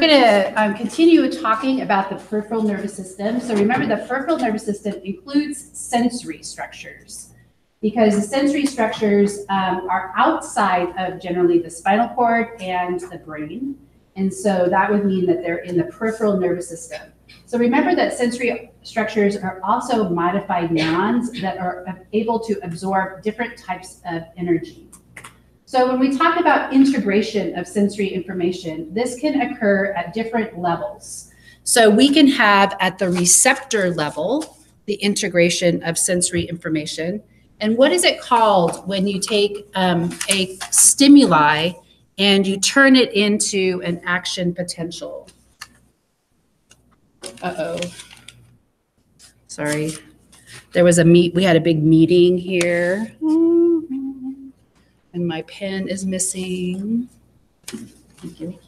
going to continue talking about the peripheral nervous system. So remember, the peripheral nervous system includes sensory structures, because the sensory structures are outside of generally the spinal cord and the brain. And so that would mean that they're in the peripheral nervous system. So remember that sensory structures are also modified neurons that are able to absorb different types of energy. So when we talk about integration of sensory information, this can occur at different levels. So we can have at the receptor level, the integration of sensory information. And what is it called when you take a stimuli and you turn it into an action potential? Uh-oh. Sorry. There was we had a big meeting here. And my pen is missing. Thank you.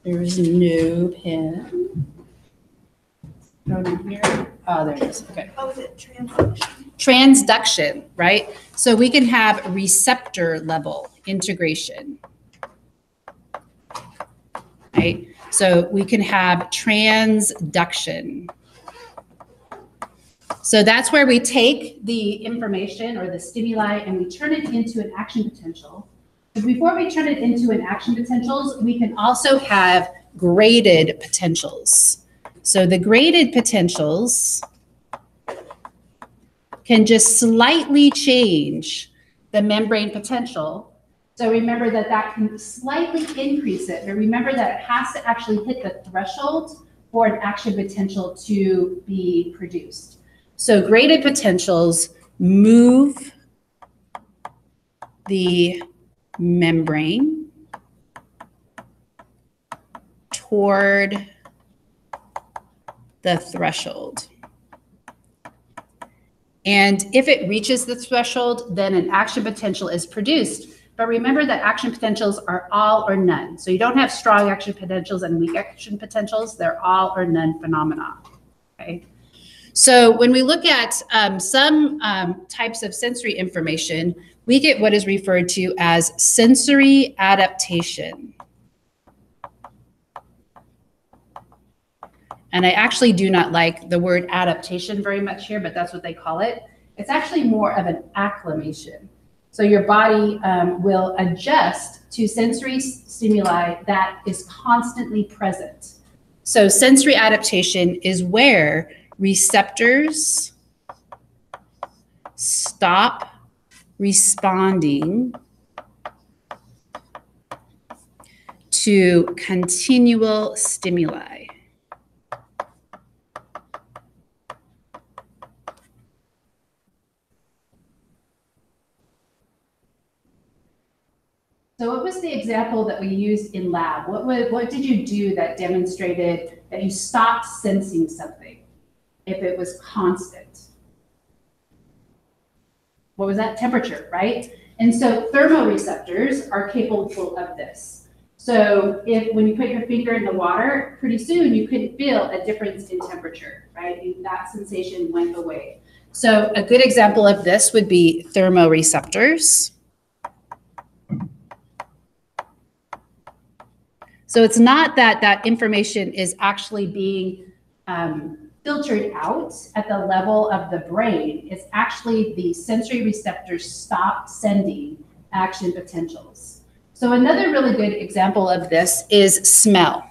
There's no pen. Here. Oh, there it is. Okay. How is it? Transduction. Transduction, right? So we can have receptor level integration, right? So we can have transduction. So that's where we take the information or the stimuli and we turn it into an action potential. But before we turn it into an action potentials, we can also have graded potentials. So the graded potentials can just slightly change the membrane potential. So remember that that can slightly increase it, but remember that it has to actually hit the threshold for an action potential to be produced. So graded potentials move the membrane toward the threshold. And if it reaches the threshold, then an action potential is produced. But remember that action potentials are all or none. So you don't have strong action potentials and weak action potentials. They're all or none phenomena. Okay. So when we look at some types of sensory information, we get what is referred to as sensory adaptation. And I actually do not like the word adaptation very much here, but that's what they call it. It's actually more of an acclimation. So your body will adjust to sensory stimuli that is constantly present. So sensory adaptation is where receptors stop responding to continual stimuli. So what was the example that we used in lab? What did you do that demonstrated that you stopped sensing something if it was constant? What was that? Temperature, right? And so thermoreceptors are capable of this. So when you put your finger in the water, pretty soon you could feel a difference in temperature, right? And that sensation went away. So a good example of this would be thermoreceptors. So it's not that that information is actually being filtered out at the level of the brain. It's actually the sensory receptors stop sending action potentials. So another really good example of this is smell.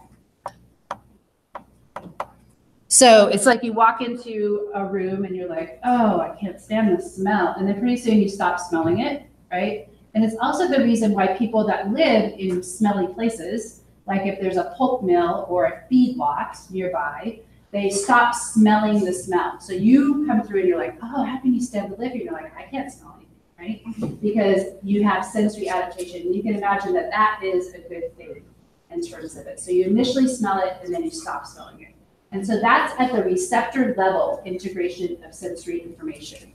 So it's like you walk into a room and you're like, oh, I can't stand the smell. And then pretty soon you stop smelling it, right? And it's also the reason why people that live in smelly places, like if there's a pulp mill or a feedlot nearby, they stop smelling the smell. So you come through and you're like, oh, how can you stand to live here? You're like, I can't smell anything, right? Because you have sensory adaptation. You can imagine that that is a good thing in terms of it. So you initially smell it and then you stop smelling it. And so that's at the receptor level integration of sensory information.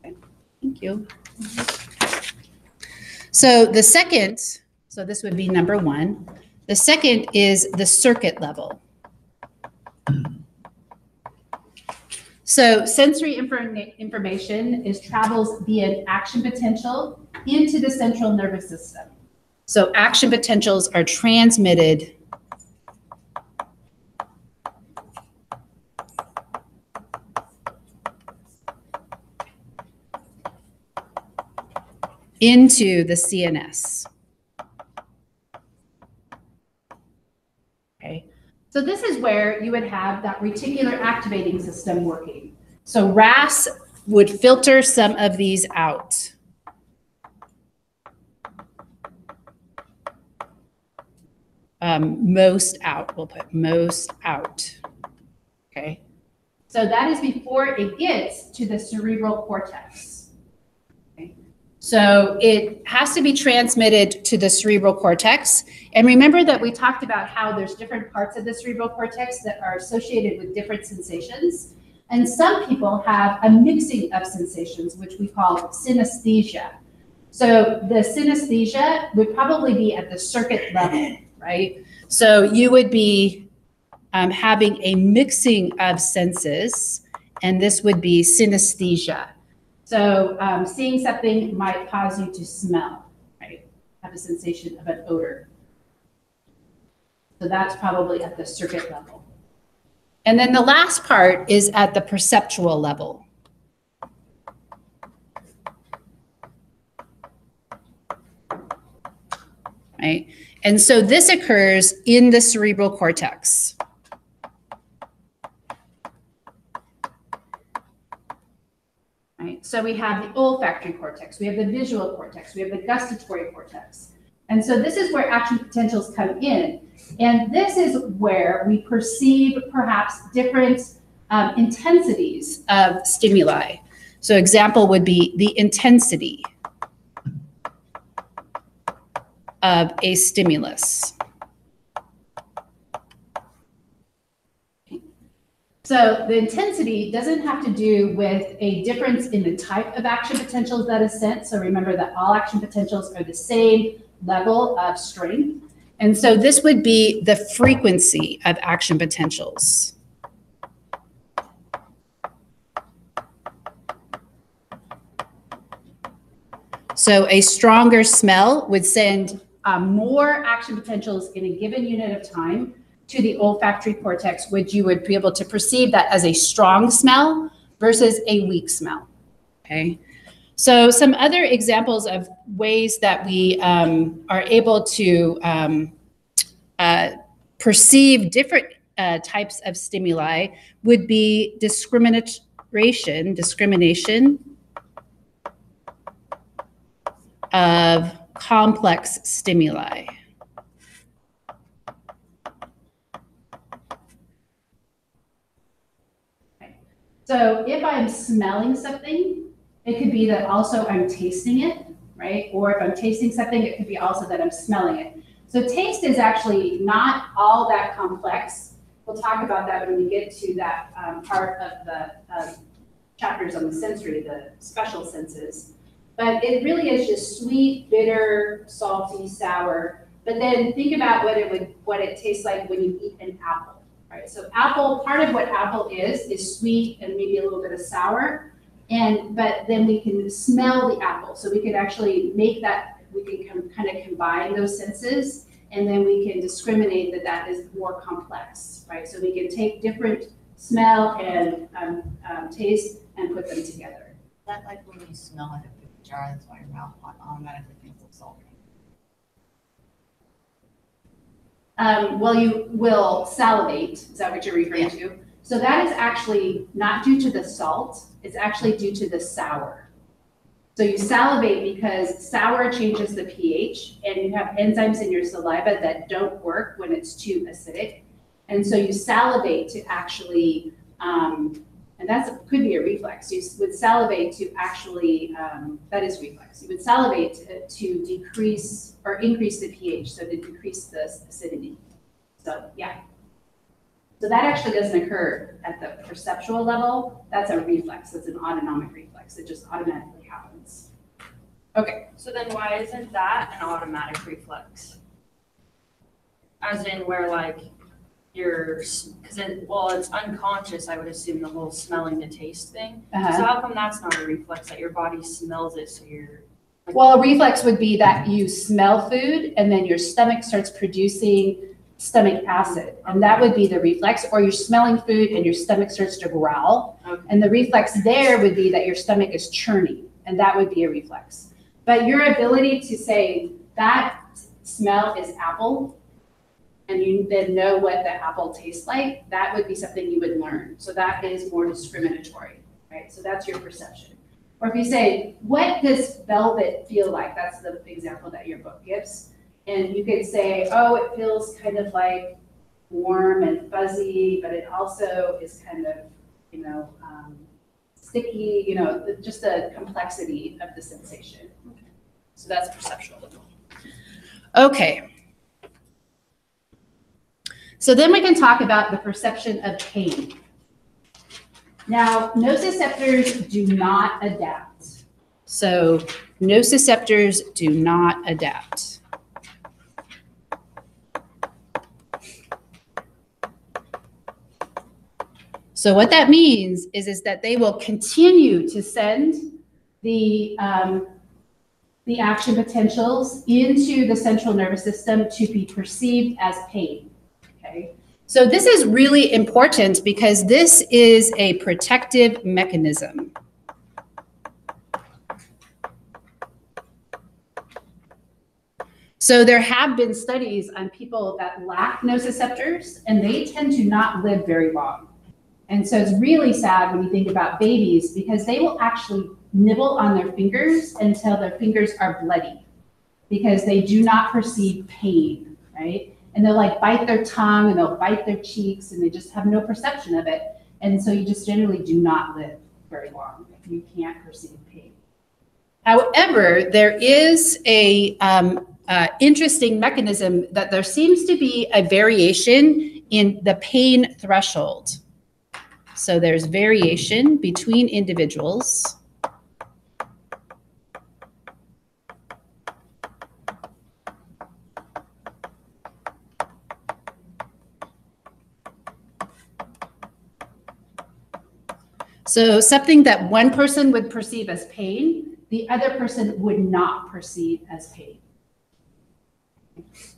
Okay. Thank you. So the second, so this would be number one. The second is the circuit level. So sensory information travels via an action potential into the central nervous system. So action potentials are transmitted into the CNS. Okay, so this is where you would have that reticular activating system working. So RAS would filter some of these out. Most out, we'll put most out. Okay, so that is before it gets to the cerebral cortex. Okay. So it has to be transmitted to the cerebral cortex. And remember that we talked about how there's different parts of the cerebral cortex that are associated with different sensations. And some people have a mixing of sensations, which we call synesthesia. So the synesthesia would probably be at the circuit level, right? So you would be having a mixing of senses, and this would be synesthesia. So seeing something might cause you to smell, right? Have a sensation of an odor. So that's probably at the circuit level. And then the last part is at the perceptual level. Right? And so this occurs in the cerebral cortex. Right? So we have the olfactory cortex, we have the visual cortex, we have the gustatory cortex. And so this is where action potentials come in. And this is where we perceive perhaps different intensities of stimuli. So example would be the intensity of a stimulus. So the intensity doesn't have to do with a difference in the type of action potentials that is sent. So remember that all action potentials are the same level of strength. And so this would be the frequency of action potentials. So a stronger smell would send more action potentials in a given unit of time to the olfactory cortex, which you would be able to perceive that as a strong smell versus a weak smell, okay? So some other examples of ways that we are able to perceive different types of stimuli would be discrimination of complex stimuli. Okay. So if I'm smelling something, it could be that also I'm tasting it, right? Or if I'm tasting something, it could be also that I'm smelling it. So taste is actually not all that complex. We'll talk about that when we get to that part of the chapters on the sensory, the special senses. But it really is just sweet, bitter, salty, sour. But then think about what it tastes like when you eat an apple, right? So apple, part of what apple is sweet and maybe a little bit of sour. But then we can smell the apple. So we can actually make that, we can kind of combine those senses, and then we can discriminate that that is more complex, right? So we can take different smell and taste and put them together. Is that like when you smell like a cookie jar that's why your mouth automatically thinks it's salty? Well, you will salivate. Is that what you're referring to? So that is actually not due to the salt. It's actually due to the sour. So you salivate because sour changes the pH, and you have enzymes in your saliva that don't work when it's too acidic. And so you salivate to actually, and could be a reflex. You would salivate to actually, that is reflex. You would salivate to decrease or increase the pH, so to decrease the acidity. So yeah. So that actually doesn't occur at the perceptual level. That's a reflex. It's an autonomic reflex. It just automatically happens. Okay. So then why isn't that an automatic reflex? As in where like because it's unconscious, I would assume the whole smelling to taste thing. So how come that's not a reflex that your body smells it so you're Well, a reflex would be that you smell food and then your stomach starts producing stomach acid, and that would be the reflex. Or you're smelling food and your stomach starts to growl, Okay. and the reflex there would be that your stomach is churning, and that would be a reflex. But your ability to say that smell is apple, and you then know what the apple tastes like, that would be something you would learn. So that is more discriminatory, right? So that's your perception. Or if you say, what does velvet feel like? That's the example that your book gives. And you could say, oh, it feels kind of like warm and fuzzy, but it also is kind of, sticky, just the complexity of the sensation. So that's perceptual. Okay. So then we can talk about the perception of pain. Now, nociceptors do not adapt. So nociceptors do not adapt. So what that means is that they will continue to send the action potentials into the central nervous system to be perceived as pain. Okay. So this is really important because this is a protective mechanism. So there have been studies on people that lack nociceptors, and they tend to not live very long. And so it's really sad when you think about babies, because they will actually nibble on their fingers until their fingers are bloody because they do not perceive pain, right? And they'll like bite their tongue and they'll bite their cheeks and they just have no perception of it. And so you just generally do not live very long if you can't perceive pain. However, there is a interesting mechanism that there seems to be a variation in the pain threshold. So there's variation between individuals. So something that one person would perceive as pain, the other person would not perceive as pain.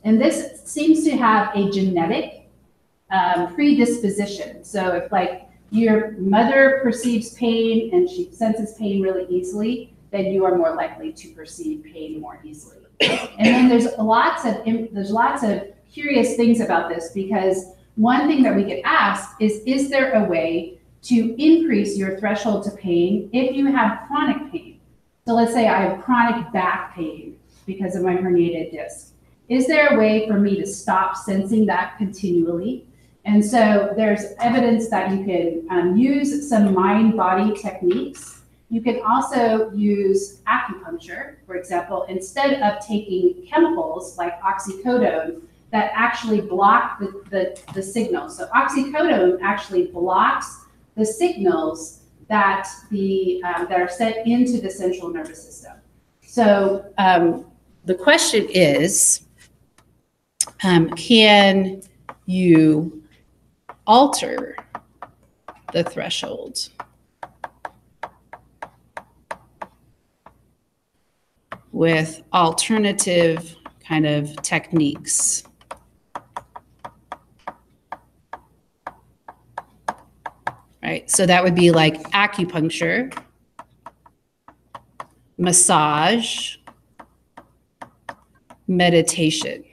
And this seems to have a genetic predisposition. So if like your mother perceives pain and she senses pain really easily, then you are more likely to perceive pain more easily. And then there's lots of curious things about this, because one thing that we get asked is there a way to increase your threshold to pain if you have chronic pain? So let's say I have chronic back pain because of my herniated disc. Is there a way for me to stop sensing that continually? And so there's evidence that you can use some mind-body techniques. You can also use acupuncture, for example, instead of taking chemicals like oxycodone that actually block the signals. So oxycodone actually blocks the signals that that are sent into the central nervous system. So the question is, can you alter the threshold with alternative kind of techniques? Right, so that would be like acupuncture, massage, meditation.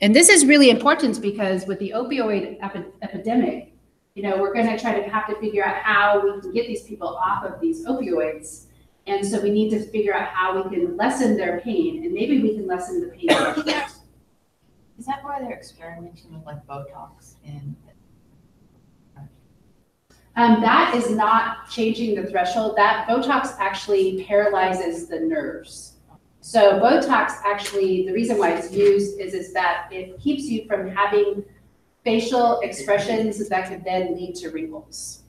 And this is really important because with the opioid epidemic, we're going to have to figure out how we can get these people off of these opioids. And so we need to figure out how we can lessen their pain, and maybe we can lessen the pain. Is that why they're experimenting with like Botox in? That is not changing the threshold. That Botox actually paralyzes the nerves. So Botox actually, the reason why it's used is that it keeps you from having facial expressions that could then lead to wrinkles.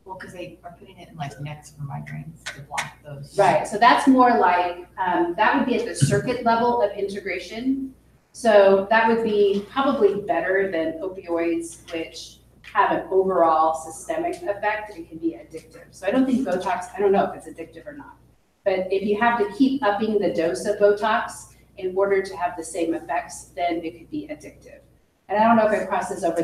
Well, because they are putting it in like necks for migraines to block those. Right, so that's more like, that would be at the circuit level of integration. So that would be probably better than opioids, which have an overall systemic effect and can be addictive. So I don't think Botox, I don't know if it's addictive or not. But if you have to keep upping the dose of Botox in order to have the same effects, then it could be addictive. And I don't know if it crosses over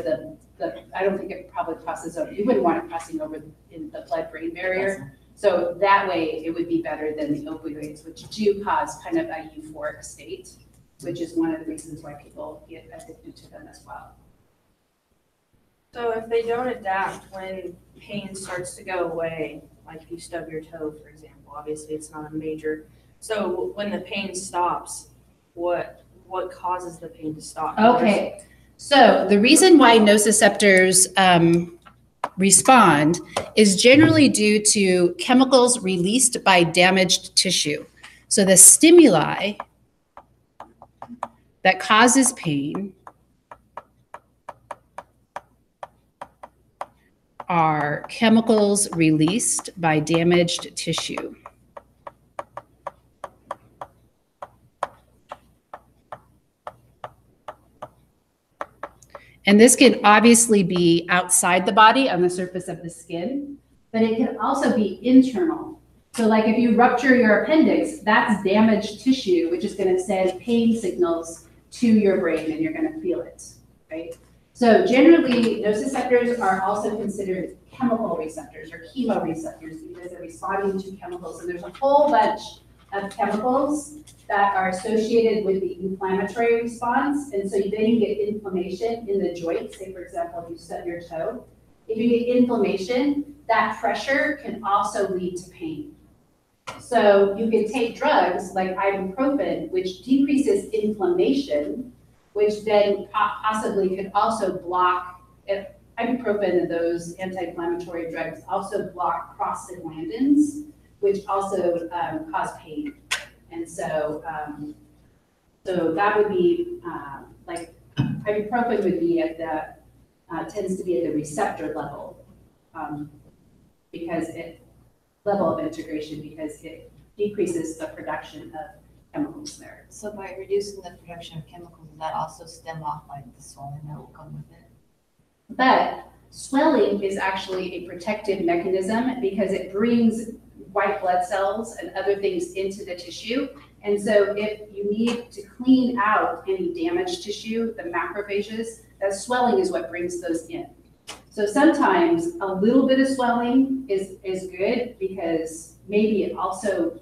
I don't think it probably crosses over, you wouldn't want it crossing over in the blood-brain barrier. So that way it would be better than the opioids, which do cause kind of a euphoric state, which is one of the reasons why people get addicted to them as well. So if they don't adapt when pain starts to go away, like if you stub your toe, for example, obviously it's not a major. So when the pain stops, what causes the pain to stop? Okay, so the reason why nociceptors respond is generally due to chemicals released by damaged tissue. So the stimuli that causes pain are chemicals released by damaged tissue. And this can obviously be outside the body on the surface of the skin, but it can also be internal. So like if you rupture your appendix, that's damaged tissue, which is going to send pain signals to your brain and you're going to feel it, right? So generally, nociceptors are also considered chemical receptors or chemoreceptors because they're responding to chemicals. And there's a whole bunch of chemicals that are associated with the inflammatory response. And so then you get inflammation in the joint. Say, for example, if you stub your toe. If you get inflammation, that pressure can also lead to pain. So you can take drugs like ibuprofen, which decreases inflammation, which then possibly could also block, ibuprofen and those anti-inflammatory drugs also block prostaglandins, which also cause pain. And so, so that would be like ibuprofen would be at the, tends to be at the receptor level because level of integration because it decreases the production of chemicals there. So by reducing the production of chemicals, does that also stem off like the swelling that will come with it? But swelling is actually a protective mechanism because it brings white blood cells and other things into the tissue. And so if you need to clean out any damaged tissue, the macrophages, that swelling is what brings those in. So sometimes a little bit of swelling is good because maybe it also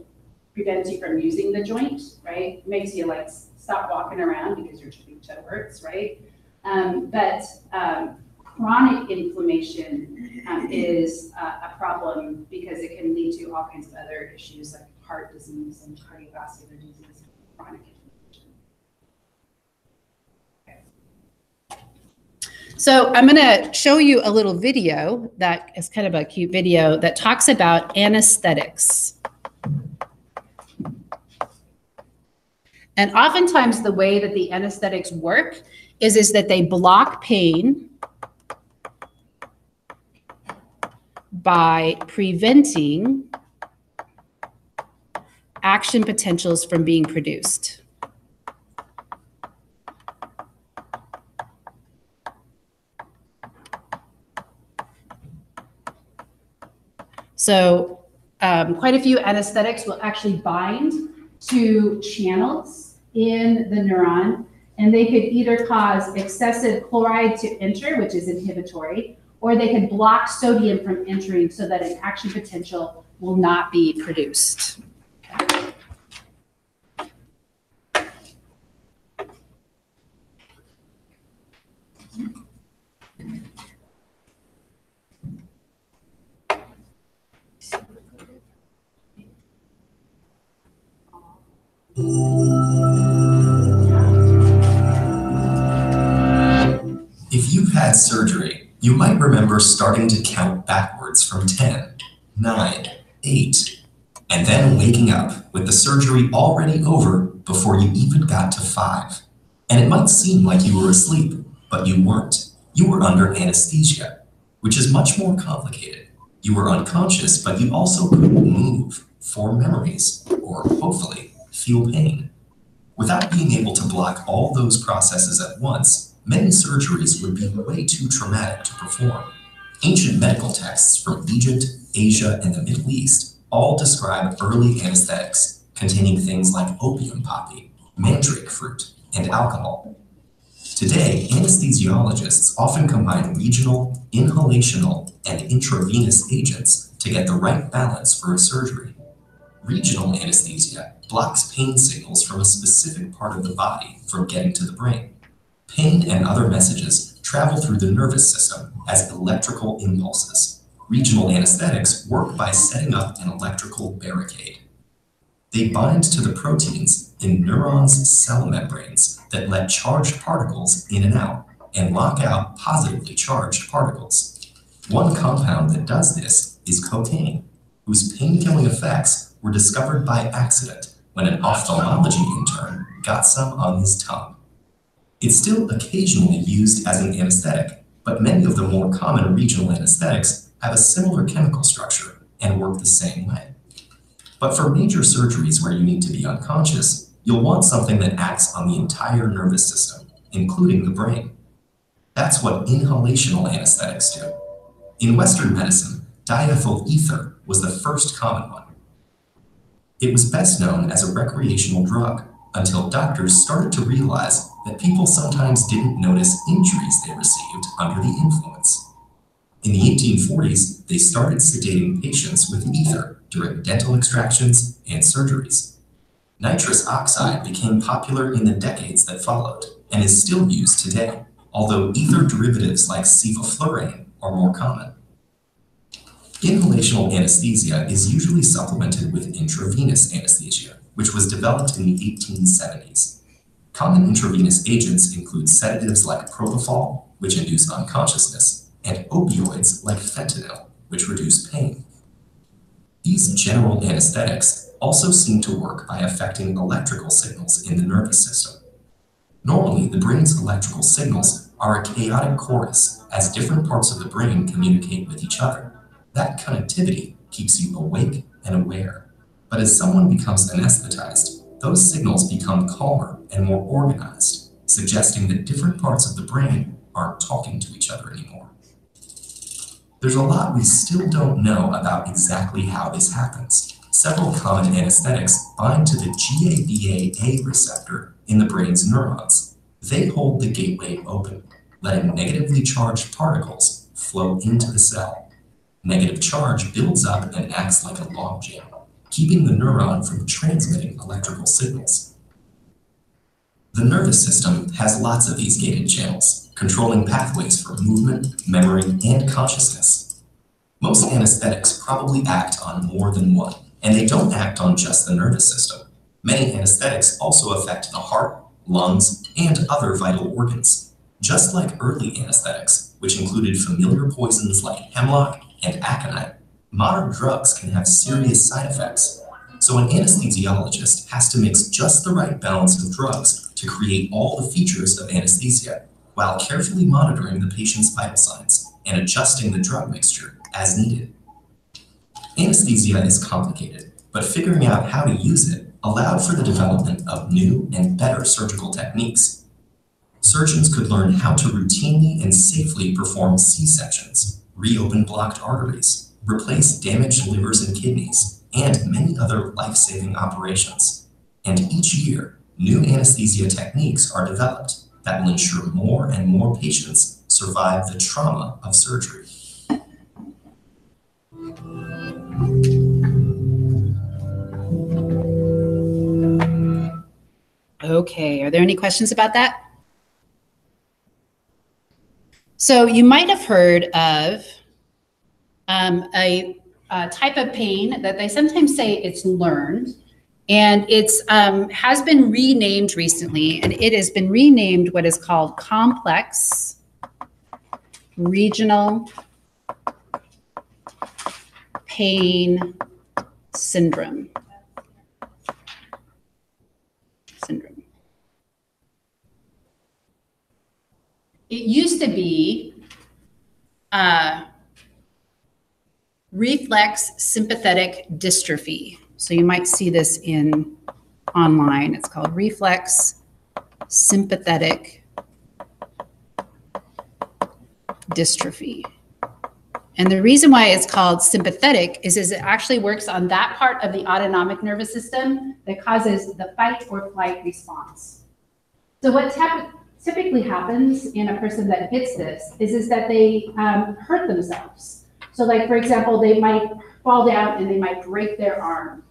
prevents you from using the joint, right? It makes you like stop walking around because your toe hurts, right? But chronic inflammation is a problem because it can lead to all kinds of other issues like heart disease and cardiovascular disease, chronic inflammation. Okay. So I'm gonna show you a little video that is kind of a cute video that talks about anesthetics. And oftentimes the way that the anesthetics work is that they block pain by preventing action potentials from being produced. So quite a few anesthetics will actually bind to channels in the neuron, and they could either cause excessive chloride to enter, which is inhibitory, or they could block sodium from entering so that an action potential will not be produced. If you've had surgery, you might remember starting to count backwards from 10, 9, 8, and then waking up with the surgery already over before you even got to 5. And it might seem like you were asleep, but you weren't. You were under anesthesia, which is much more complicated. You were unconscious, but you also couldn't move, form memories, or hopefully feel pain. Without being able to block all those processes at once, many surgeries would be way too traumatic to perform. Ancient medical texts from Egypt, Asia, and the Middle East all describe early anesthetics containing things like opium poppy, mandrake fruit, and alcohol. Today, anesthesiologists often combine regional, inhalational, and intravenous agents to get the right balance for a surgery. Regional anesthesia blocks pain signals from a specific part of the body from getting to the brain. Pain and other messages travel through the nervous system as electrical impulses. Regional anesthetics work by setting up an electrical barricade. They bind to the proteins in neurons' cell membranes that let charged particles in and out and lock out positively charged particles. One compound that does this is cocaine, whose pain-killing effects were discovered by accident when an ophthalmology intern got some on his tongue. It's still occasionally used as an anesthetic, but many of the more common regional anesthetics have a similar chemical structure and work the same way. But for major surgeries where you need to be unconscious, you'll want something that acts on the entire nervous system, including the brain. That's what inhalational anesthetics do. In Western medicine, diethyl ether was the first common one. It was best known as a recreational drug until doctors started to realize that people sometimes didn't notice injuries they received under the influence. In the 1840s, they started sedating patients with ether during dental extractions and surgeries. Nitrous oxide became popular in the decades that followed and is still used today, although ether derivatives like sevoflurane are more common. Inhalational anesthesia is usually supplemented with intravenous anesthesia, which was developed in the 1870s. Common intravenous agents include sedatives like propofol, which induce unconsciousness, and opioids like fentanyl, which reduce pain. These general anesthetics also seem to work by affecting electrical signals in the nervous system. Normally, the brain's electrical signals are a chaotic chorus as different parts of the brain communicate with each other. That connectivity keeps you awake and aware. But as someone becomes anesthetized, those signals become calmer and more organized, suggesting that different parts of the brain aren't talking to each other anymore. There's a lot we still don't know about exactly how this happens. Several common anesthetics bind to the GABA-A receptor in the brain's neurons. They hold the gateway open, letting negatively charged particles flow into the cell. Negative charge builds up and acts like a logjam, keeping the neuron from transmitting electrical signals. The nervous system has lots of these gated channels, controlling pathways for movement, memory, and consciousness. Most anesthetics probably act on more than one, and they don't act on just the nervous system. Many anesthetics also affect the heart, lungs, and other vital organs. Just like early anesthetics, which included familiar poisons like hemlock and aconite, modern drugs can have serious side effects. So an anesthesiologist has to mix just the right balance of drugs to create all the features of anesthesia, while carefully monitoring the patient's vital signs and adjusting the drug mixture as needed. Anesthesia is complicated, but figuring out how to use it allowed for the development of new and better surgical techniques. Surgeons could learn how to routinely and safely perform C-sections, reopen blocked arteries, replace damaged livers and kidneys, and many other life-saving operations. And each year, new anesthesia techniques are developed that will ensure more and more patients survive the trauma of surgery. Okay, are there any questions about that? So you might have heard of a type of pain that they sometimes say it's learned, and it's has been renamed recently, and it has been renamed what is called complex regional pain syndrome. It used to be reflex sympathetic dystrophy. So you might see this in online. It's called reflex sympathetic dystrophy. And the reason why it's called sympathetic is it actually works on that part of the autonomic nervous system that causes the fight or flight response. So what typically happens in a person that gets this is that they hurt themselves. So like, for example, they might fall down and they might break their arm.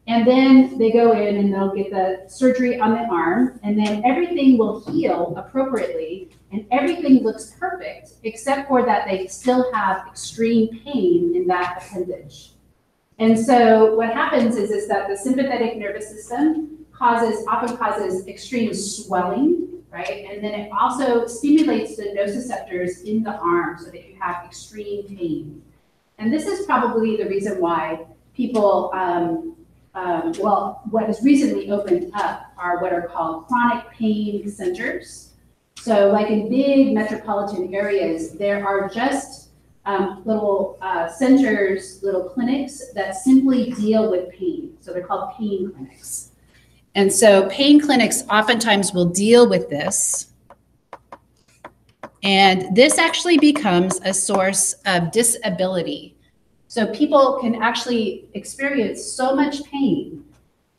And then they go in and they'll get the surgery on the arm, and then everything will heal appropriately and everything looks perfect, except for that they still have extreme pain in that appendage. And so what happens is that the sympathetic nervous system often causes extreme swelling, right? And then it also stimulates the nociceptors in the arm so that you have extreme pain. And this is probably the reason why people, what has recently opened up are what are called chronic pain centers. So like in big metropolitan areas, there are just little centers, little clinics that simply deal with pain. So they're called pain clinics. And so pain clinics oftentimes will deal with this. And this actually becomes a source of disability. So people can actually experience so much pain,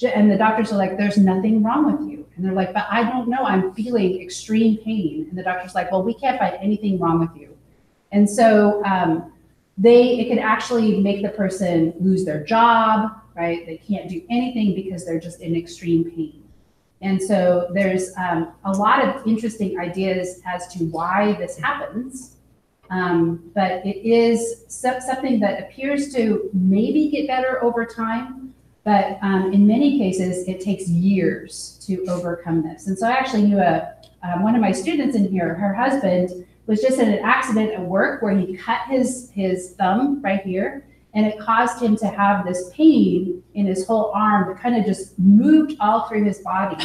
and the doctors are like, there's nothing wrong with you. And they're like, but I don't know, I'm feeling extreme pain. And the doctor's like, well, we can't find anything wrong with you. And so it can actually make the person lose their job, right? They can't do anything because they're just in extreme pain. And so there's a lot of interesting ideas as to why this happens. But it is something that appears to maybe get better over time, but in many cases, it takes years to overcome this. And so I actually knew one of my students in here, her husband was just in an accident at work where he cut his thumb right here, and it caused him to have this pain in his whole arm that kind of just moved all through his body.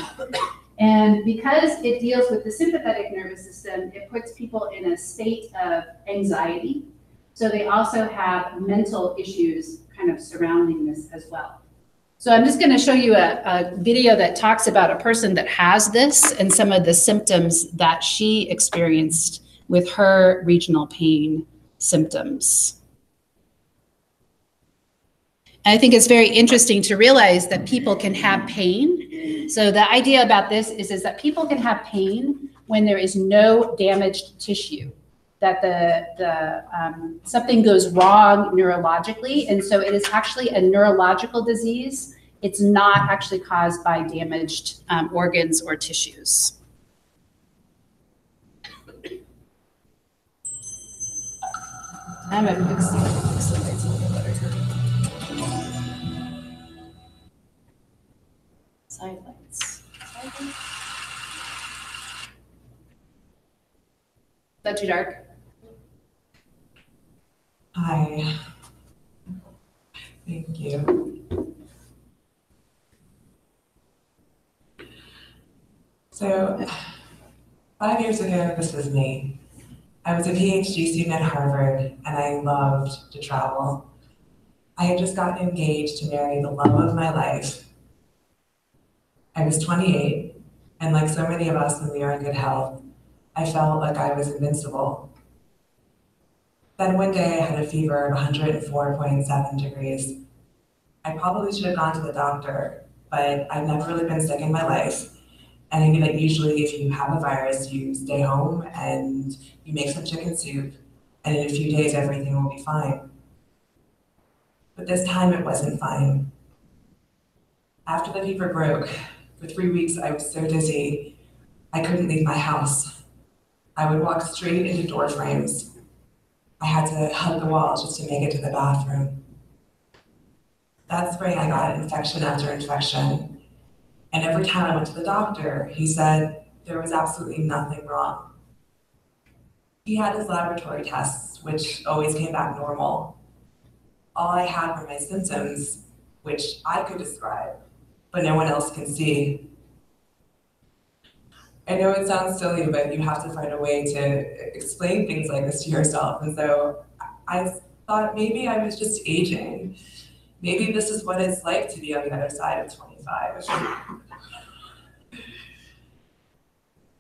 And because it deals with the sympathetic nervous system, it puts people in a state of anxiety. So they also have mental issues kind of surrounding this as well. So I'm just going to show you a video that talks about a person that has this and some of the symptoms that she experienced with her regional pain symptoms. And I think it's very interesting to realize that people can have pain. So the idea about this is that people can have pain when there is no damaged tissue, that something goes wrong neurologically. And so it is actually a neurological disease. It's not actually caused by damaged organs or tissues. I'm going to fix the lights a little better. Side lights. Is that too dark? Hi. Thank you. So 5 years ago, this was me. I was a PhD student at Harvard, and I loved to travel. I had just gotten engaged to marry the love of my life. I was 28, and like so many of us when we are in good health, I felt like I was invincible. Then one day I had a fever of 104.7 degrees. I probably should have gone to the doctor, but I've never really been sick in my life. And I knew that usually if you have a virus, you stay home and you make some chicken soup, and in a few days, everything will be fine. But this time it wasn't fine. After the fever broke, for 3 weeks, I was so dizzy, I couldn't leave my house. I would walk straight into door frames. I had to hug the walls just to make it to the bathroom. That spring, I got infection after infection. And every time I went to the doctor, he said there was absolutely nothing wrong. He had his laboratory tests, which always came back normal. All I had were my symptoms, which I could describe, but no one else can see. I know it sounds silly, but you have to find a way to explain things like this to yourself. And so I thought maybe I was just aging. Maybe this is what it's like to be on the other side of 25.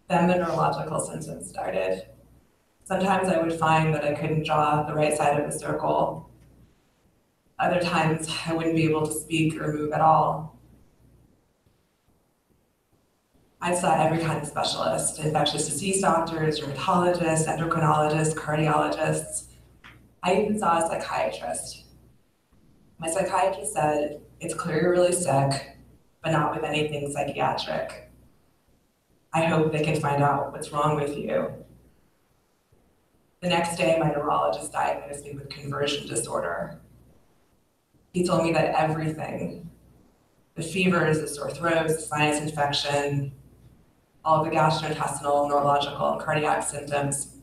Then the neurological symptoms started. Sometimes I would find that I couldn't draw the right side of a circle. Other times I wouldn't be able to speak or move at all. I saw every kind of specialist, infectious disease doctors, rheumatologists, endocrinologists, cardiologists. I even saw a psychiatrist. My psychiatrist said, "It's clear you're really sick, but not with anything psychiatric. I hope they can find out what's wrong with you." The next day, my neurologist diagnosed me with conversion disorder. He told me that everything, the fevers, the sore throats, the sinus infection, all the gastrointestinal, neurological, and cardiac symptoms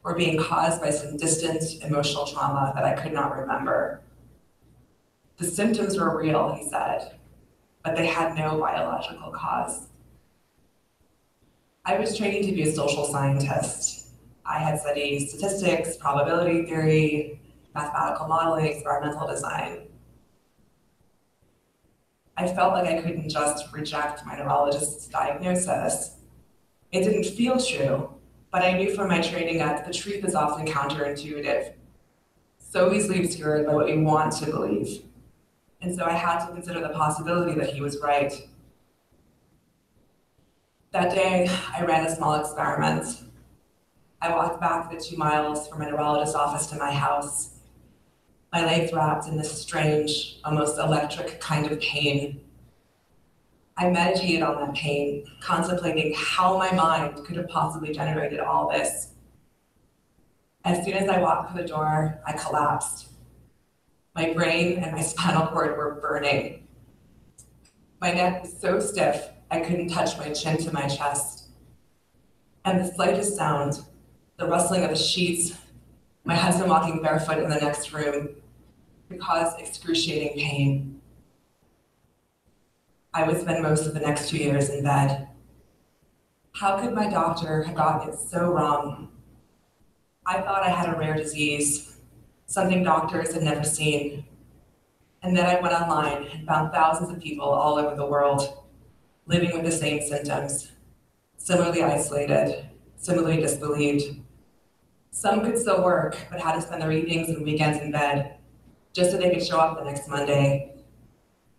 were being caused by some distant emotional trauma that I could not remember. The symptoms were real, he said, but they had no biological cause. I was training to be a social scientist. I had studied statistics, probability theory, mathematical modeling, experimental design. I felt like I couldn't just reject my neurologist's diagnosis. It didn't feel true, but I knew from my training that the truth is often counterintuitive, so easily obscured by what we want to believe. And so I had to consider the possibility that he was right. That day, I ran a small experiment. I walked back the 2 miles from my neurologist's office to my house, my legs wrapped in this strange, almost electric kind of pain. I meditated on that pain, contemplating how my mind could have possibly generated all this. As soon as I walked through the door, I collapsed. My brain and my spinal cord were burning. My neck was so stiff, I couldn't touch my chin to my chest. And the slightest sound, the rustling of the sheets, my husband walking barefoot in the next room, could cause excruciating pain. I would spend most of the next 2 years in bed. How could my doctor have gotten it so wrong? I thought I had a rare disease, something doctors had never seen. And then I went online and found thousands of people all over the world living with the same symptoms, similarly isolated, similarly disbelieved. Some could still work, but had to spend their evenings and weekends in bed just so they could show up the next Monday.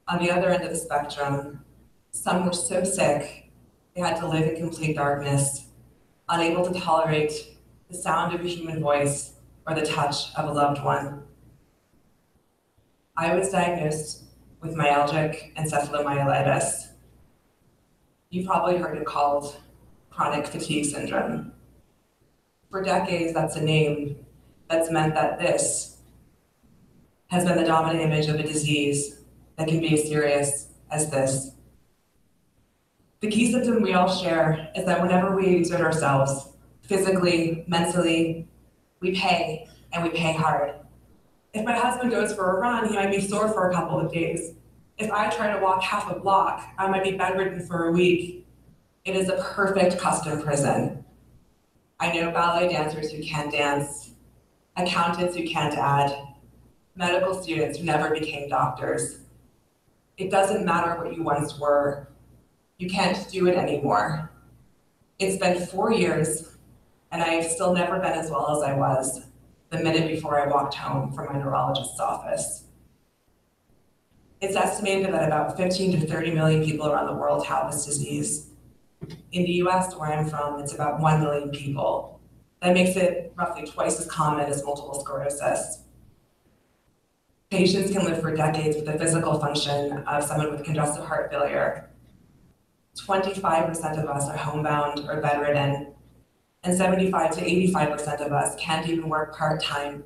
On the other end of the spectrum, some were so sick they had to live in complete darkness, unable to tolerate the sound of a human voice or the touch of a loved one. I was diagnosed with myalgic encephalomyelitis. You've probably heard it called chronic fatigue syndrome. For decades, that's a name that's meant that this has been the dominant image of a disease that can be as serious as this. The key symptom we all share is that whenever we exert ourselves, physically, mentally, we pay, and we pay hard. If my husband goes for a run, he might be sore for a couple of days. If I try to walk half a block, I might be bedridden for a week. It is a perfect custom prison. I know ballet dancers who can't dance, accountants who can't add, medical students who never became doctors. It doesn't matter what you once were. You can't do it anymore. It's been 4 years, and I have still never been as well as I was the minute before I walked home from my neurologist's office. It's estimated that about 15 to 30 million people around the world have this disease. In the US, where I'm from, it's about 1 million people. That makes it roughly twice as common as multiple sclerosis. Patients can live for decades with the physical function of someone with congestive heart failure. 25% of us are homebound or bedridden, and 75 to 85% of us can't even work part-time.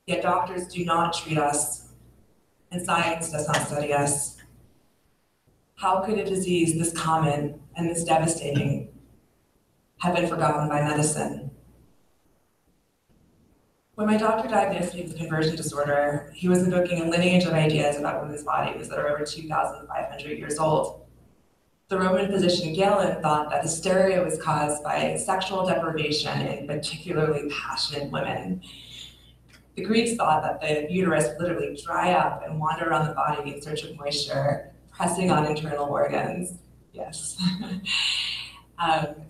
Yet doctors do not treat us, and science does not study us. How could a disease this common and this devastating have been forgotten by medicine? When my doctor diagnosed me with conversion disorder, he was invoking a lineage of ideas about women's bodies that are over 2,500 years old. The Roman physician Galen thought that hysteria was caused by sexual deprivation in particularly passionate women. The Greeks thought that the uterus would literally dry up and wander around the body in search of moisture, pressing on internal organs. Yes.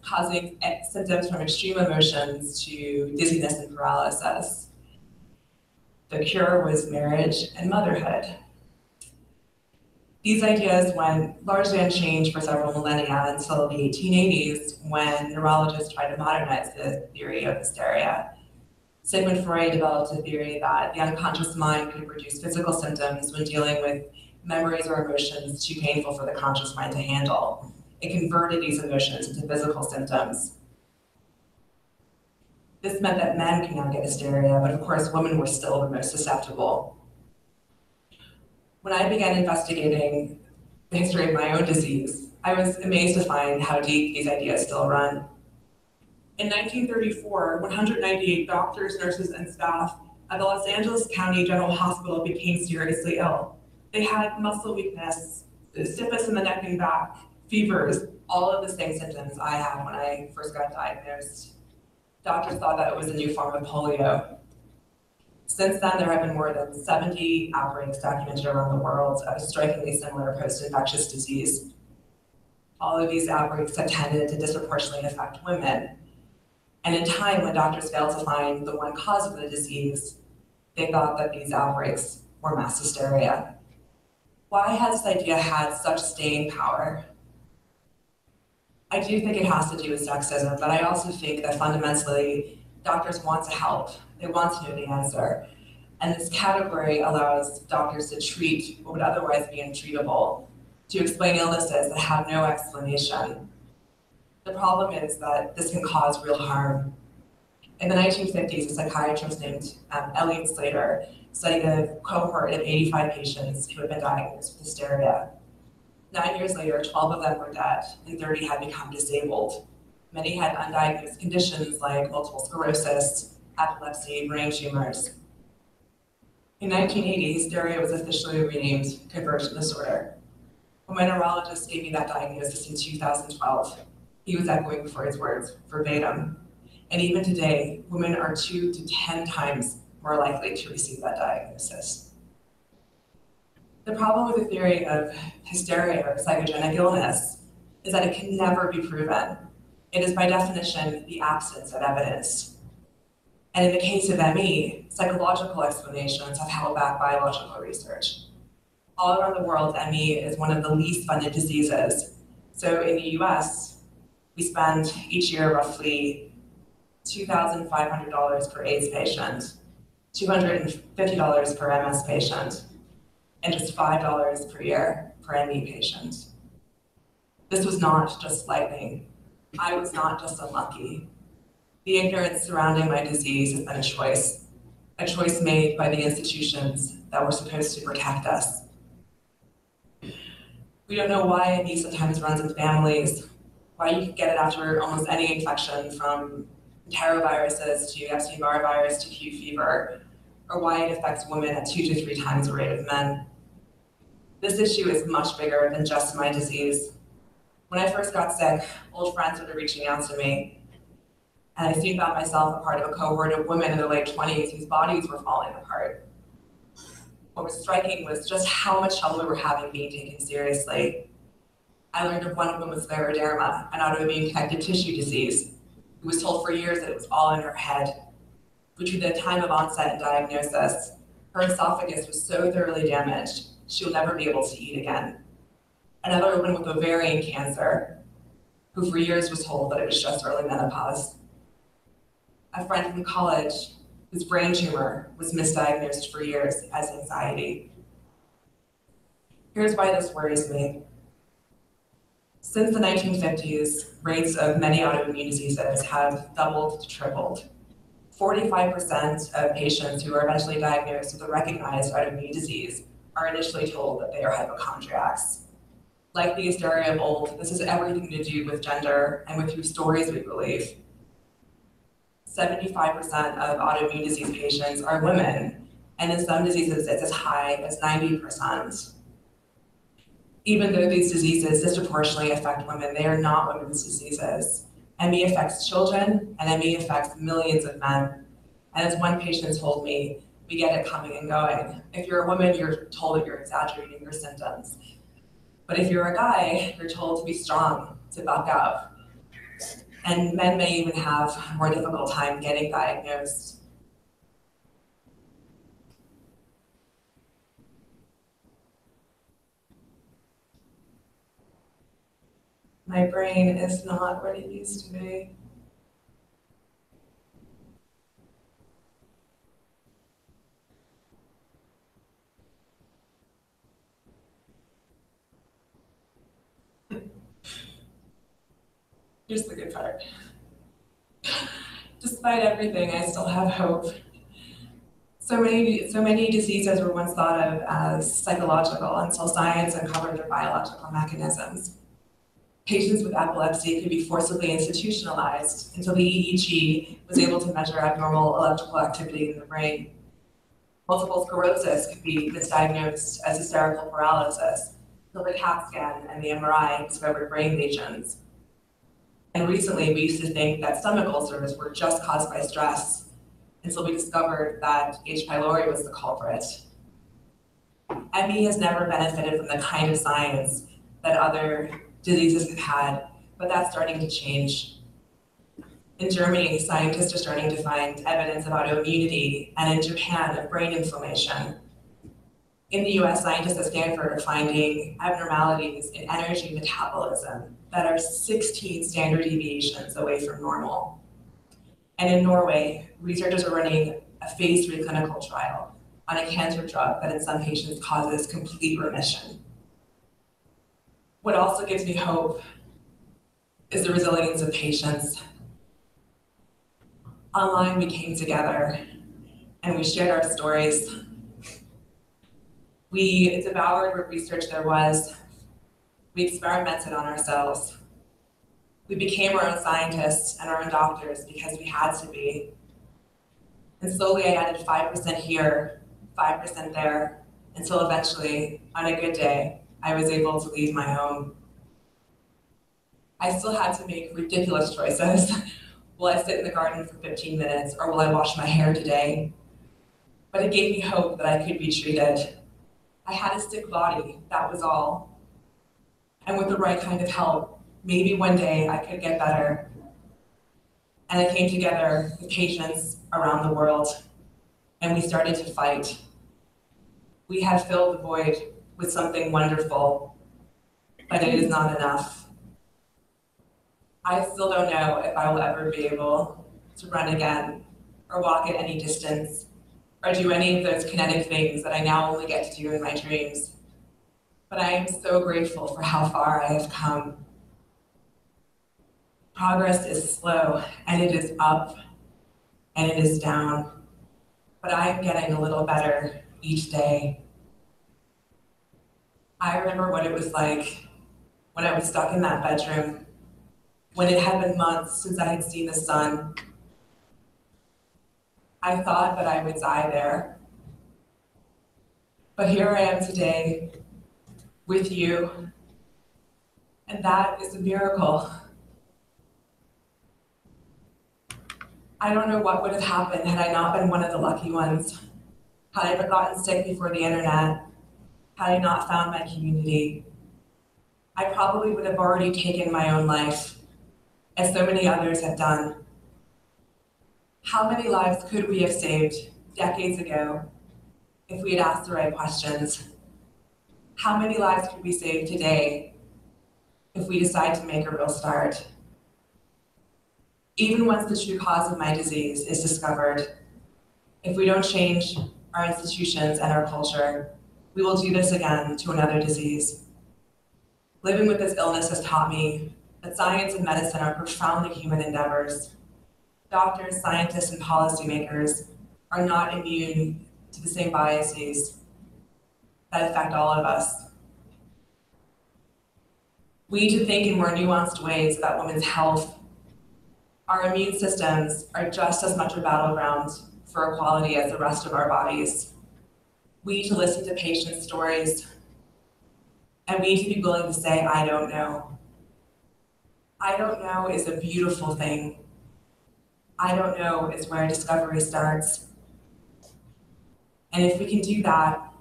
causing symptoms from extreme emotions to dizziness and paralysis. The cure was marriage and motherhood. These ideas went largely unchanged for several millennia until the 1880s, when neurologists tried to modernize the theory of hysteria. Sigmund Freud developed a theory that the unconscious mind could produce physical symptoms when dealing with memories or emotions too painful for the conscious mind to handle. It converted these emotions into physical symptoms. This meant that men could now get hysteria, but of course women were still the most susceptible. When I began investigating the history of my own disease, I was amazed to find how deep these ideas still run. In 1934, 198 doctors, nurses, and staff at the Los Angeles County General Hospital became seriously ill. They had muscle weakness, stiffness in the neck and back, fevers, all of the same symptoms I had when I first got diagnosed. Doctors thought that it was a new form of polio. Since then, there have been more than 70 outbreaks documented around the world of a strikingly similar post-infectious disease. All of these outbreaks have tended to disproportionately affect women. And in time, when doctors failed to find the one cause of the disease, they thought that these outbreaks were mass hysteria. Why has this idea had such staying power? I do think it has to do with sexism, but I also think that fundamentally, doctors want to help. They want to know the answer. And this category allows doctors to treat what would otherwise be untreatable, to explain illnesses that have no explanation. The problem is that this can cause real harm. In the 1950s, a psychiatrist named Elliot Slater studied a cohort of 85 patients who had been diagnosed with hysteria. 9 years later, 12 of them were dead and 30 had become disabled. Many had undiagnosed conditions like multiple sclerosis, epilepsy, brain tumors. In 1980, hysteria was officially renamed conversion disorder. When my neurologist gave me that diagnosis in 2012, he was echoing Freud's words verbatim. And even today, women are 2 to 10 times more likely to receive that diagnosis. The problem with the theory of hysteria or psychogenic illness is that it can never be proven. It is by definition the absence of evidence. And in the case of ME, psychological explanations have held back biological research. All around the world, ME is one of the least funded diseases. So in the US, we spend each year roughly $2,500 per AIDS patient, $250 per MS patient, and just $5 per year per ME patient. This was not just lightning. I was not just unlucky. The ignorance surrounding my disease has been a choice made by the institutions that were supposed to protect us. We don't know why ME sometimes runs in families, why you can get it after almost any infection, from enteroviruses to Epstein-Barr virus to Q fever, or why it affects women at 2 to 3 times the rate of men. This issue is much bigger than just my disease. When I first got sick, old friends started reaching out to me, and I soon found myself a part of a cohort of women in their late 20s whose bodies were falling apart. What was striking was just how much trouble we were having being taken seriously. I learned of one woman with scleroderma, an autoimmune connective tissue disease, who was told for years that it was all in her head. Between the time of onset and diagnosis, her esophagus was so thoroughly damaged, she will never be able to eat again. Another woman with ovarian cancer, who for years was told that it was just early menopause. A friend from college whose brain tumor was misdiagnosed for years as anxiety. Here's why this worries me. Since the 1950s, rates of many autoimmune diseases have doubled to tripled. 45% of patients who are eventually diagnosed with a recognized autoimmune disease are initially told that they are hypochondriacs. Like the hysteria of old, this has everything to do with gender and with whose stories we believe. 75% of autoimmune disease patients are women, and in some diseases it's as high as 90%. Even though these diseases disproportionately affect women, they are not women's diseases. ME affects children, and ME affects millions of men. And as one patient told me, we get it coming and going. If you're a woman, you're told that you're exaggerating your symptoms. But if you're a guy, you're told to be strong, to buck up. and men may even have a more difficult time getting diagnosed. My brain is not what it used to be. Here's the good part. Despite everything, I still have hope. So many diseases were once thought of as psychological until science uncovered their biological mechanisms. Patients with epilepsy could be forcibly institutionalized until the EEG was able to measure abnormal electrical activity in the brain. Multiple sclerosis could be misdiagnosed as hysterical paralysis until the CAT scan and the MRI discovered brain lesions. And recently, we used to think that stomach ulcers were just caused by stress until we discovered that H. pylori was the culprit. ME has never benefited from the kind of science that other diseases have had, but that's starting to change. In Germany, scientists are starting to find evidence of autoimmunity, and in Japan, of brain inflammation. In the US, scientists at Stanford are finding abnormalities in energy metabolism that are 16 standard deviations away from normal. And in Norway, researchers are running a phase 3 clinical trial on a cancer drug that in some patients causes complete remission. What also gives me hope is the resilience of patients. Online, we came together and we shared our stories. We devoured what research there was. We experimented on ourselves. We became our own scientists and our own doctors because we had to be. And slowly I added 5% here, 5% there, until eventually, on a good day, I was able to leave my home. I still had to make ridiculous choices. Will I sit in the garden for 15 minutes, or will I wash my hair today? But it gave me hope that I could be treated. I had a sick body, that was all. And with the right kind of help, maybe one day I could get better. And I came together with patients around the world, and we started to fight. We have filled the void with something wonderful, but it is not enough. I still don't know if I will ever be able to run again, or walk at any distance, or do any of those kinetic things that I now only get to do in my dreams. But I am so grateful for how far I have come. Progress is slow, and it is up, and it is down. But I am getting a little better each day. I remember what it was like when I was stuck in that bedroom, when it had been months since I had seen the sun. I thought that I would die there. But here I am today with you, and that is a miracle. I don't know what would have happened had I not been one of the lucky ones, had I ever gotten sick before the internet, had I not found my community. I probably would have already taken my own life, as so many others have done. How many lives could we have saved decades ago if we had asked the right questions? How many lives could we save today if we decide to make a real start? Even once the true cause of my disease is discovered, if we don't change our institutions and our culture, we will do this again to another disease. Living with this illness has taught me that science and medicine are profoundly human endeavors. Doctors, scientists, and policymakers are not immune to the same biases that affect all of us. We need to think in more nuanced ways about women's health. Our immune systems are just as much a battleground for equality as the rest of our bodies. We need to listen to patients' stories, and we need to be willing to say, I don't know. I don't know is a beautiful thing. I don't know is where discovery starts. And if we can do that,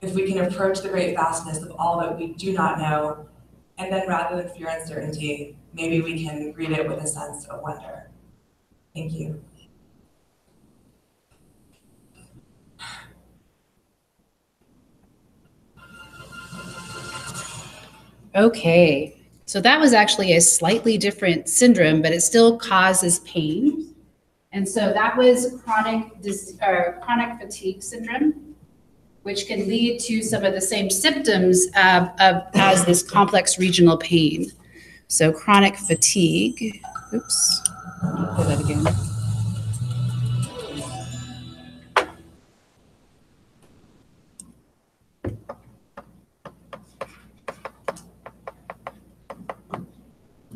if we can approach the great vastness of all that we do not know And then rather than fear uncertainty, maybe we can read it with a sense of wonder. Thank you. Okay, so that was actually a slightly different syndrome, but it still causes pain. And so that was chronic fatigue syndrome, which can lead to some of the same symptoms as this complex regional pain. So chronic fatigue, oops, I'll play that again.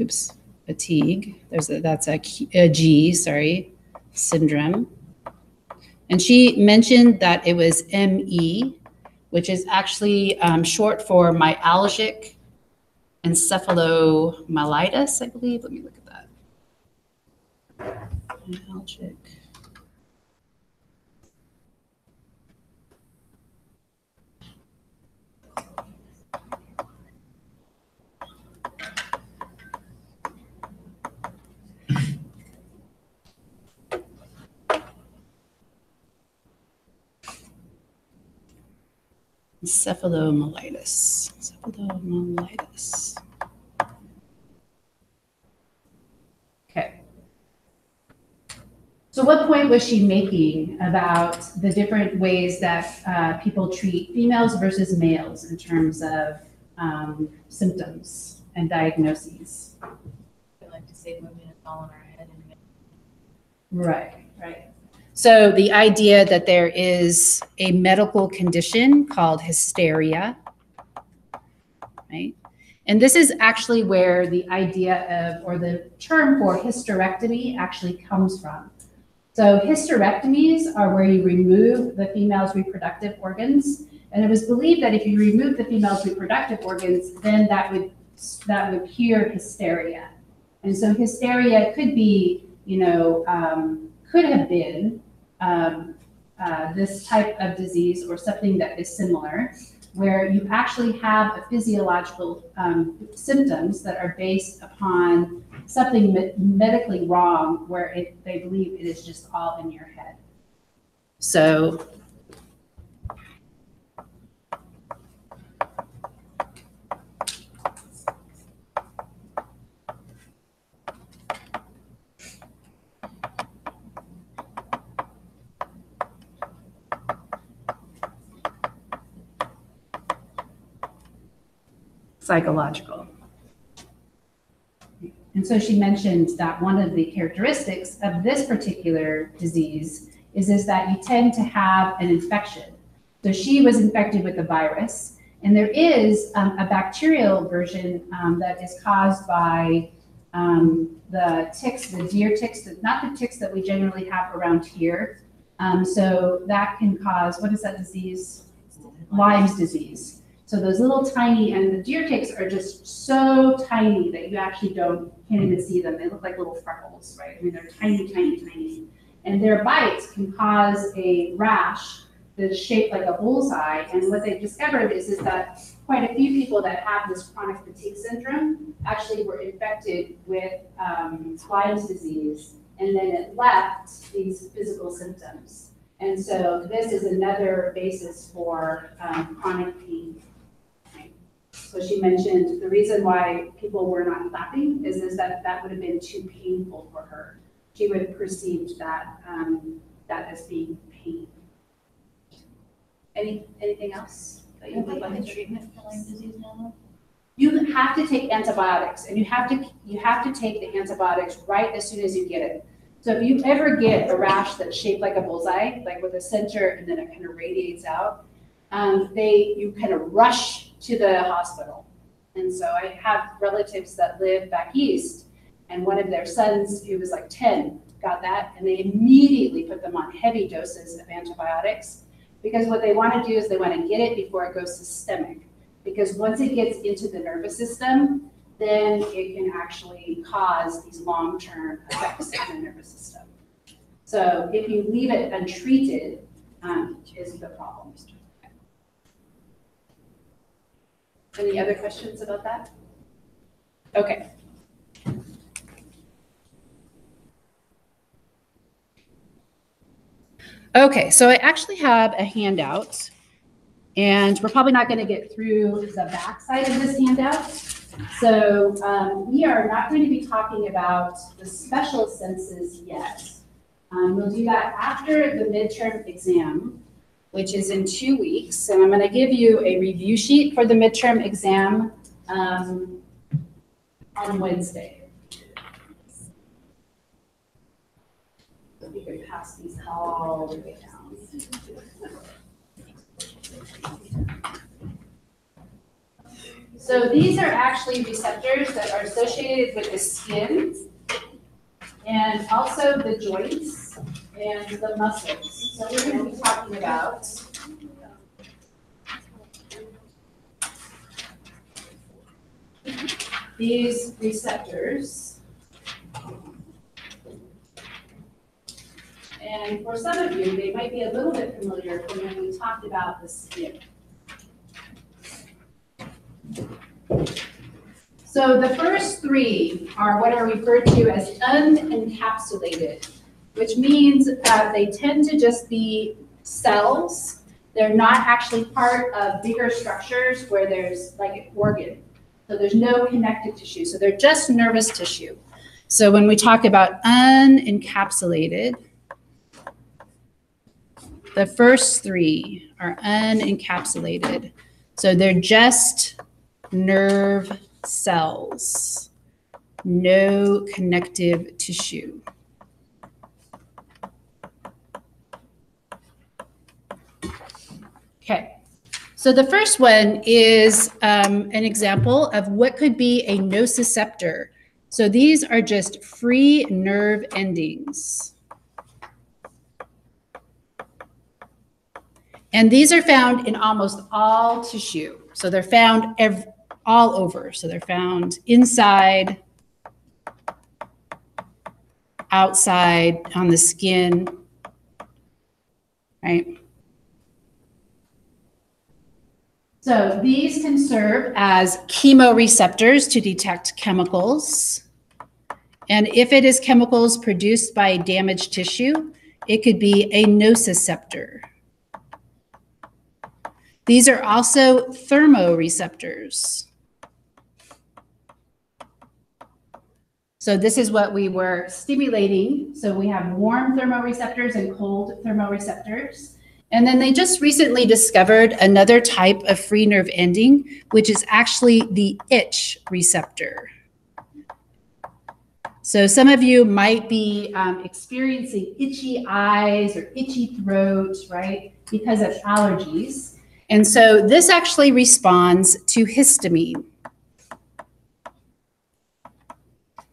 Oops, fatigue, that's a G, sorry, syndrome. And she mentioned that it was ME, which is actually short for myalgic encephalomyelitis, I believe. Let me look at that. Myalgic. Encephalomyelitis. Encephalomyelitis. Okay. So what point was she making about the different ways that people treat females versus males in terms of symptoms and diagnoses? I like to say women is all in our head. Right, right. So the idea that there is a medical condition called hysteria, right? And this is actually where the idea of, or the term for hysterectomy actually comes from. So hysterectomies are where you remove the female's reproductive organs. And it was believed that if you remove the female's reproductive organs, then that would cure hysteria. And so hysteria could be, could have been this type of disease or something that is similar, where you actually have a physiological symptoms that are based upon something medically wrong, where they believe it is just all in your head. So psychological. And so she mentioned that one of the characteristics of this particular disease is that you tend to have an infection. So she was infected with a virus, and there is a bacterial version that is caused by the ticks, the deer ticks, not the ticks that we generally have around here. So that can cause, what is that disease? Lyme's disease. So those little tiny, and the deer ticks are just so tiny that you actually can't even see them. They look like little freckles, right? I mean, they're tiny, tiny, tiny. And their bites can cause a rash that is shaped like a bullseye. And what they've discovered is that quite a few people that have this chronic fatigue syndrome actually were infected with Lyme's disease, and then it left these physical symptoms. And so this is another basis for chronic pain. So she mentioned the reason why people were not clapping is that would have been too painful for her. She would have perceived that as being pain. Anything else that you would like? Treatment for Lyme disease now? You have to take antibiotics, and you have to take the antibiotics right as soon as you get it. So if you ever get a rash that's shaped like a bullseye, like with a center and then it kind of radiates out, you kind of rush to the hospital. And so I have relatives that live back east, and one of their sons, who was like 10, got that, and they immediately put them on heavy doses of antibiotics, because what they want to do is they want to get it before it goes systemic. Because once it gets into the nervous system, then it can actually cause these long-term effects in the nervous system. So if you leave it untreated, is the problem. Any other questions about that? Okay. Okay, so I actually have a handout, and we're probably not going to get through the back side of this handout. So we are not going to be talking about the special senses yet. We'll do that after the midterm exam, which is in 2 weeks. And I'm going to give you a review sheet for the midterm exam on Wednesday. So we can pass these all the way down. So these are actually receptors that are associated with the skin and also the joints and the muscles. So we're going to be talking about these receptors. And for some of you, they might be a little bit familiar from when we talked about the skin. So the first three are what are referred to as unencapsulated, which means they tend to just be cells. They're not actually part of bigger structures where there's like an organ. So there's no connective tissue. So they're just nervous tissue. So when we talk about unencapsulated, the first three are unencapsulated. So they're just nerve cells, no connective tissue. Okay, so the first one is an example of what could be a nociceptor. So these are just free nerve endings. And these are found in almost all tissue. So they're found all over. So they're found inside, outside, on the skin, right? So these can serve as chemoreceptors to detect chemicals. And if it is chemicals produced by damaged tissue, it could be a nociceptor. These are also thermoreceptors. So this is what we were stimulating. So we have warm thermoreceptors and cold thermoreceptors. And then they just recently discovered another type of free nerve ending, which is actually the itch receptor. So some of you might be experiencing itchy eyes or itchy throat, right, because of allergies. And so this actually responds to histamine.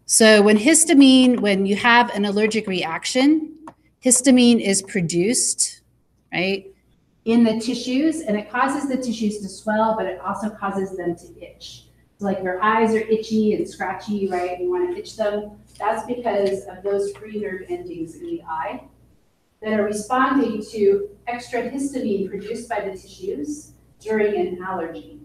So when you have an allergic reaction, histamine is produced, right, in the tissues, and it causes the tissues to swell, but it also causes them to itch. So like your eyes are itchy and scratchy, right, you want to itch them. That's because of those free nerve endings in the eye that are responding to extra histamine produced by the tissues during an allergy.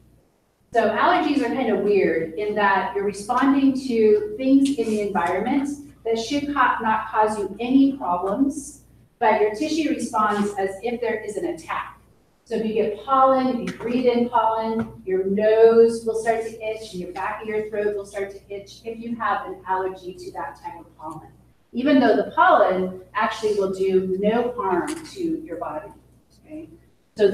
So allergies are kind of weird in that you're responding to things in the environment that should not cause you any problems, but your tissue responds as if there is an attack. So if you get pollen, if you breathe in pollen, your nose will start to itch and your back of your throat will start to itch if you have an allergy to that type of pollen. Even though the pollen actually will do no harm to your body. Okay? So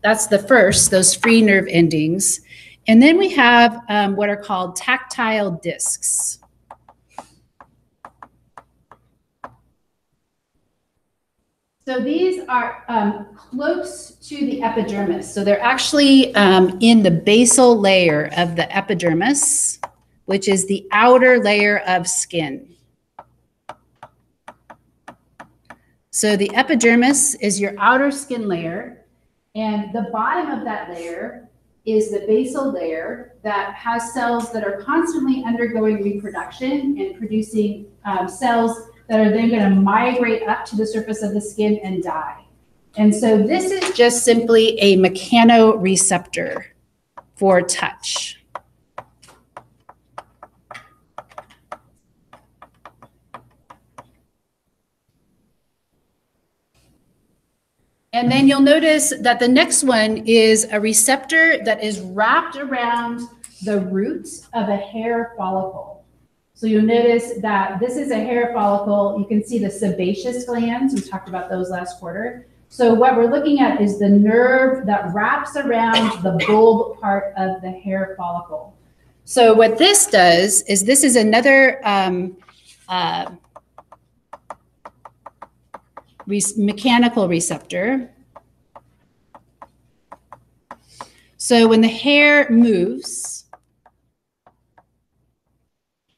that's the first, those free nerve endings. And then we have what are called tactile discs. So these are close to the epidermis. So they're actually in the basal layer of the epidermis, which is the outer layer of skin. So the epidermis is your outer skin layer, and the bottom of that layer is the basal layer that has cells that are constantly undergoing reproduction and producing cells that are then going to migrate up to the surface of the skin and die. And so this is just simply a mechanoreceptor for touch. And then you'll notice that the next one is a receptor that is wrapped around the root of a hair follicle. So you'll notice that this is a hair follicle. You can see the sebaceous glands. We talked about those last quarter. So what we're looking at is the nerve that wraps around the bulb part of the hair follicle. So what this does is this is another mechanical receptor. So when the hair moves,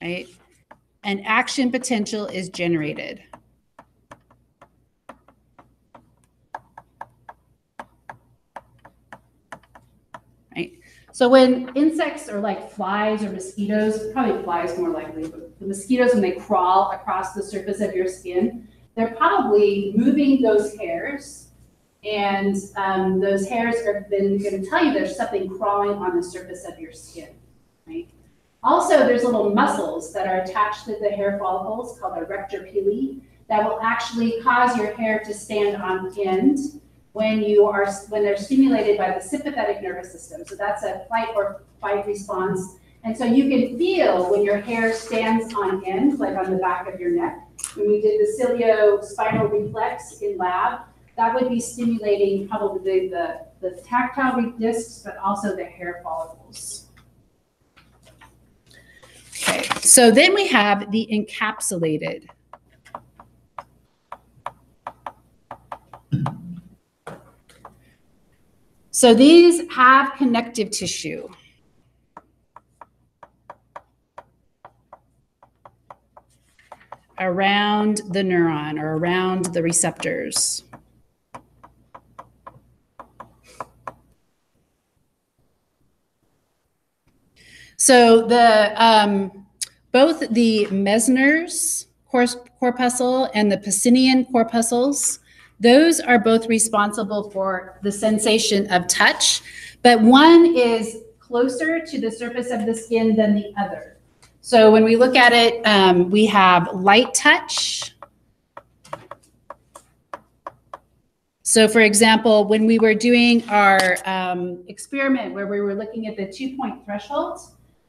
right, an action potential is generated. Right. So when insects or like flies or mosquitoes, probably flies more likely, but the mosquitoes, when they crawl across the surface of your skin, they're probably moving those hairs, and those hairs are then going to tell you there's something crawling on the surface of your skin, right? Also, there's little muscles that are attached to the hair follicles called the rector pili that will actually cause your hair to stand on end when they're stimulated by the sympathetic nervous system. So that's a fight or flight response. And so you can feel when your hair stands on end, like on the back of your neck. When we did the ciliospinal reflex in lab, that would be stimulating probably the tactile discs, but also the hair follicles. Okay, so then we have the encapsulated. So these have connective tissue. Around the neuron or around the receptors. So the both the Mesner's corpuscle and the Pacinian corpuscles, those are both responsible for the sensation of touch, but one is closer to the surface of the skin than the other. So when we look at it, we have light touch. So for example, when we were doing our experiment where we were looking at the 2-point threshold,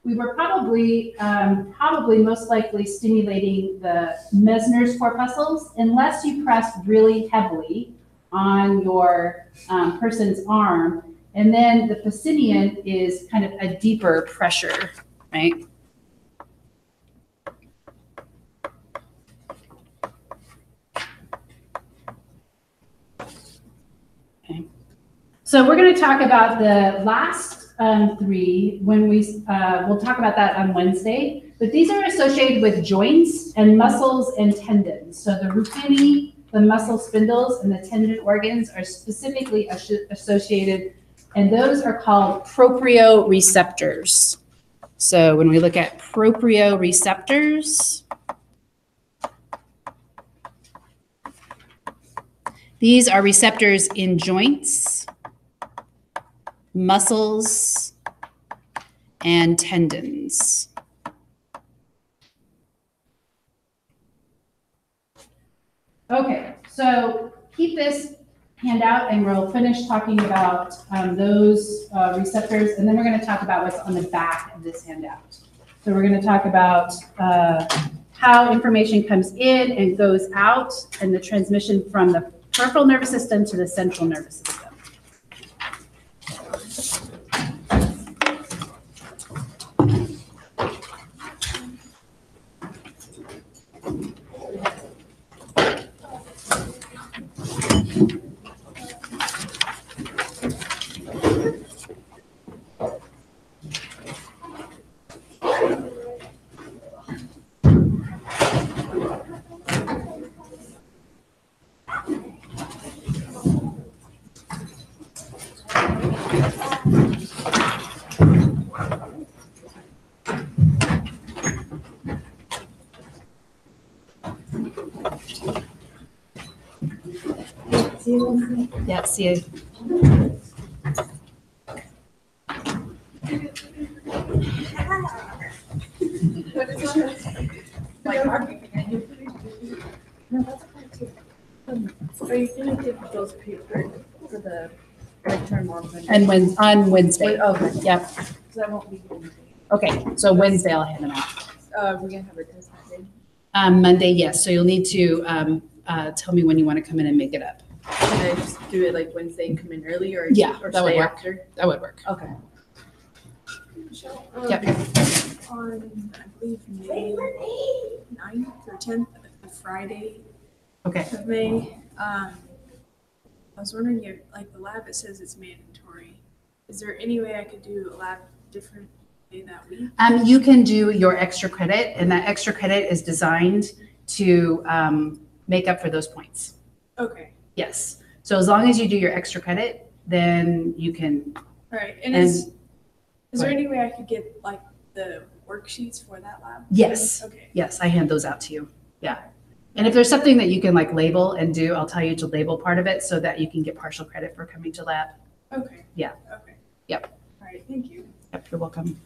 we were probably most likely stimulating the Mesner's corpuscles unless you pressed really heavily on your person's arm. And then the Pacinian is kind of a deeper pressure, right? Okay. So we're going to talk about the last three when we'll talk about that on Wednesday, but these are associated with joints and muscles and tendons. So the rufini, the muscle spindles, and the tendon organs are specifically associated, and those are called proprioceptors. So when we look at proprioceptors, these are receptors in joints, muscles, and tendons. Okay, so keep this handout and we'll finish talking about those receptors, and then we're going to talk about what's on the back of this handout. So we're going to talk about how information comes in and goes out, and the transmission from the peripheral nervous system to the central nervous system. Yeah, see you. Are you gonna give those papers? And on Wednesday. Okay, Yep. so I won't be here. Okay, so Wednesday I'll hand them out. We're gonna have a test that day. Monday, yes. So you'll need to tell me when you want to come in and make it up. Can I just do it like Wednesday and come in early or? Yeah, or that would stay work. after? That would work. Okay. Michelle, Yep. on, I believe, May 9th or 10th, the Friday Okay. of May, I was wondering if, like, the lab, it says it's mandatory. Is there any way I could do a lab differently that week? You can do your extra credit, and that extra credit is designed to make up for those points. Okay, Yes. So as long as you do your extra credit, then you can. all right, and And- is there Right. any way I could get, like, the worksheets for that lab? Yes. Okay. Yes, I hand those out to you. Yeah. And if there's something that you can like label and do, I'll tell you to label part of it so that you can get partial credit for coming to lab. Okay. Yeah. Okay. Yep. All right, thank you. Yep, you're welcome.